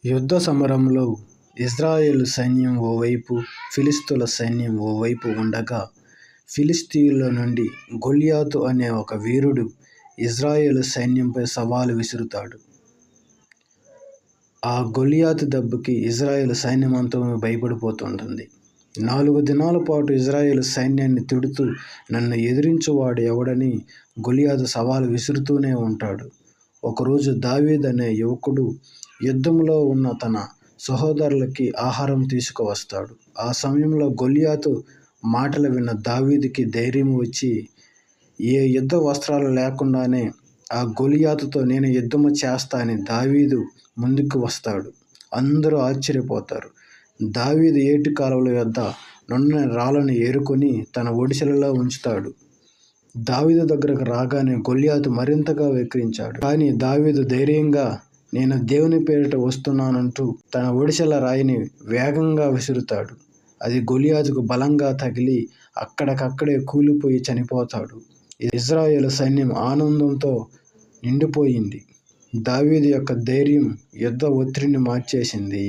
యుద్ధ సమరంలో ఇశ్రాయేలు సైన్యం ఓవైపు, ఫిలిష్తీయుల సైన్యం ఓవైపు ఉండగా, ఫిలిష్తీయుల నుండి గొల్యాతు అనే ఒక వీరుడు ఇశ్రాయేలు సైన్యంపై సవాలు విసురుతాడు. ఆ గొల్యాతు దెబ్బకి ఇశ్రాయేలు సైన్యమంతా భయపడిపోతుంటుంది. 4 దినాల పాటు ఇశ్రాయేలు సైన్యాన్ని తిడుతూ, నన్ను ఎదిరించువాడు ఎవడని గొల్యాతు సవాలు విసురుతూనే ఉంటాడు. ఒకరోజు దావీదు అనే యువకుడు యుద్ధంలో ఉన్న తన సహోదరులకి ఆహారం తీసుకువస్తాడు. ఆ సమయంలో గొల్యాతు మాటలు విన్న దావీదుకి ధైర్యం వచ్చి, ఏ యుద్ధ వస్త్రాలు లేకుండానే ఆ గొల్యాతుతో నేను యుద్ధము చేస్తా అని దావీదు ముందుకు వస్తాడు. అందరూ ఆశ్చర్యపోతారు. దావీదు ఏటి కాలువల యొద్ద నున్న రాళ్ళను ఏరుకొని తన ఒడిసెలలో ఉంచుతాడు. దావీదు దగ్గరకు రాగానే గొల్యాతు మరింతగా వెక్కిరించాడు. కానీ దావీదు ధైర్యంగా, నేను దేవుని పేరిట వస్తున్నానంటూ తన ఒడిసెల రాయిని వేగంగా విసురుతాడు. అది గొల్యాతుకు బలంగా తగిలి అక్కడికక్కడే కూలిపోయి చనిపోతాడు. ఇశ్రాయేలు సైన్యం ఆనందంతో నిండిపోయింది. దావీదు యొక్క ధైర్యం యుద్ధ ఒత్తిడిని మార్చేసింది.